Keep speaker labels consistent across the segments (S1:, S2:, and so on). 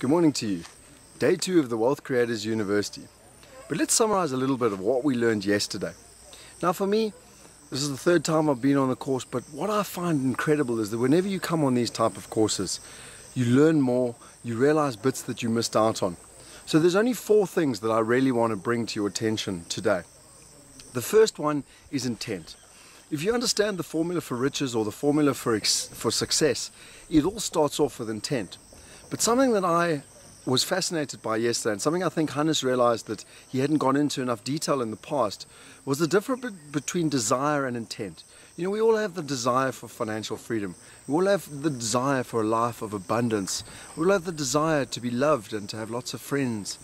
S1: Good morning to you. Day 2 of the Wealth Creators University. But let's summarize a little bit of what we learned yesterday. Now for me, this is the third time I've been on the course, but what I find incredible is that whenever you come on these type of courses, you learn more, you realize bits that you missed out on. So there's only 4 things that I really want to bring to your attention today. The first one is intent. If you understand the formula for riches or the formula for success, it all starts off with intent. But something that I was fascinated by yesterday, and something I think Hannes realized that he hadn't gone into enough detail in the past, was the difference between desire and intent. You know, we all have the desire for financial freedom. We all have the desire for a life of abundance. We all have the desire to be loved and to have lots of friends.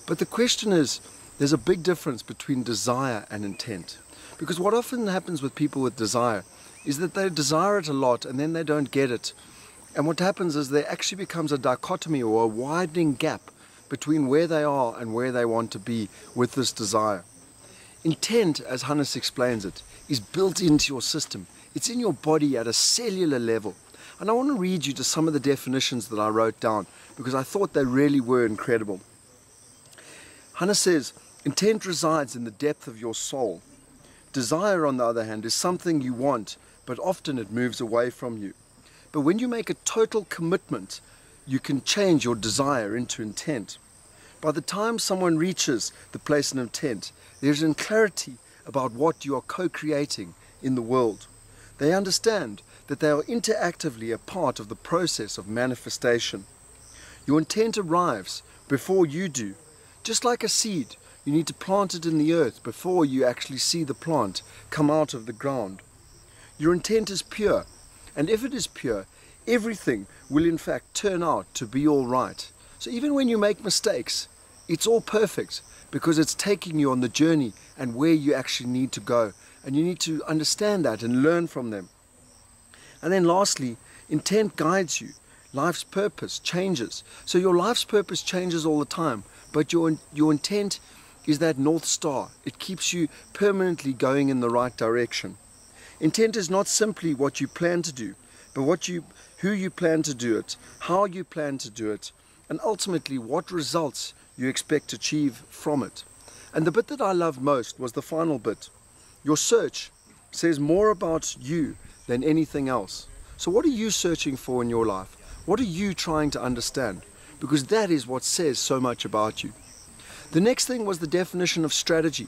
S1: But the question is, there's a big difference between desire and intent. Because what often happens with people with desire is that they desire it a lot and then they don't get it. And what happens is there actually becomes a dichotomy or a widening gap between where they are and where they want to be with this desire. Intent, as Hannes explains it, is built into your system. It's in your body at a cellular level. And I want to read you just some of the definitions that I wrote down because I thought they really were incredible. Hannes says, intent resides in the depth of your soul. Desire, on the other hand, is something you want, but often it moves away from you. But when you make a total commitment, you can change your desire into intent. By the time someone reaches the place of intent, there's a clarity about what you are co-creating in the world. They understand that they are interactively a part of the process of manifestation. Your intent arrives before you do. Just like a seed, you need to plant it in the earth before you actually see the plant come out of the ground. Your intent is pure. And if it is pure, everything will in fact turn out to be all right. So even when you make mistakes, it's all perfect because it's taking you on the journey and where you actually need to go. And you need to understand that and learn from them. And then lastly, intent guides you. Life's purpose changes. So your life's purpose changes all the time, but your intent is that North Star. It keeps you permanently going in the right direction. Intent is not simply what you plan to do, but who you plan to do it, how you plan to do it, and ultimately what results you expect to achieve from it. And the bit that I loved most was the final bit. Your search says more about you than anything else. So what are you searching for in your life? What are you trying to understand? Because that is what says so much about you. The next thing was the definition of strategy.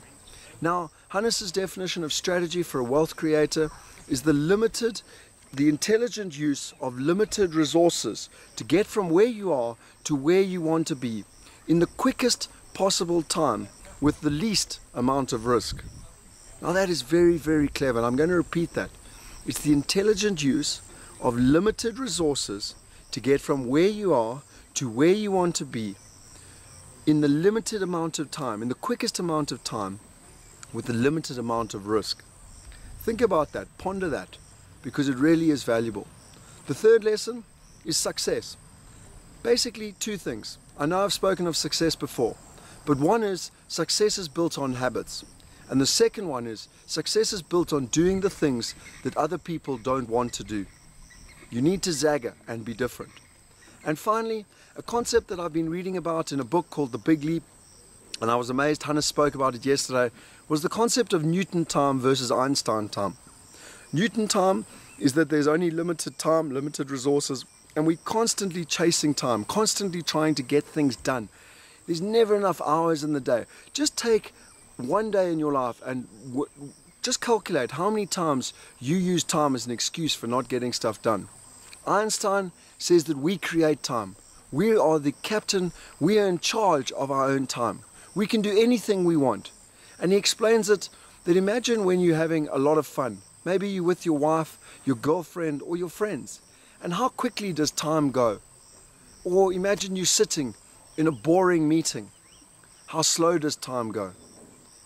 S1: Now, Hannes' definition of strategy for a wealth creator is the intelligent use of limited resources to get from where you are to where you want to be in the quickest possible time with the least amount of risk. Now that is very, very clever, and I'm going to repeat that. It's the intelligent use of limited resources to get from where you are to where you want to be in the limited amount of time, in the quickest amount of time, with a limited amount of risk. Think about that, ponder that, because it really is valuable. The third lesson is success. Basically 2 things. I know I've spoken of success before, but one is success is built on habits. And the second one is success is built on doing the things that other people don't want to do. You need to zagger and be different. And finally, a concept that I've been reading about in a book called The Big Leap, and I was amazed Hannes spoke about it yesterday, was the concept of Newton time versus Einstein time. Newton time is that there's only limited time, limited resources, and we're constantly chasing time, constantly trying to get things done. There's never enough hours in the day. Just take one day in your life and just calculate how many times you use time as an excuse for not getting stuff done. Einstein says that we create time. We are the captain, we are in charge of our own time. We can do anything we want. And he explains it that imagine when you're having a lot of fun. Maybe you're with your wife, your girlfriend, or your friends. And how quickly does time go? Or imagine you sitting in a boring meeting. How slow does time go?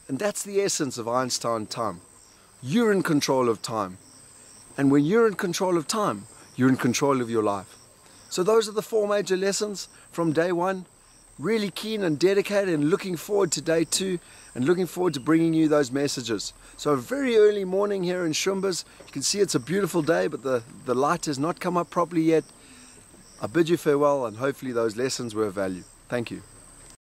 S1: And that's the essence of Einstein time. You're in control of time. And when you're in control of time, you're in control of your life. So those are the 4 major lessons from day 1. Really keen and dedicated and looking forward to day 2 and looking forward to bringing you those messages. So a very early morning here in Shumbas. You can see it's a beautiful day, but the light has not come up properly yet. I bid you farewell and hopefully those lessons were of value. Thank you.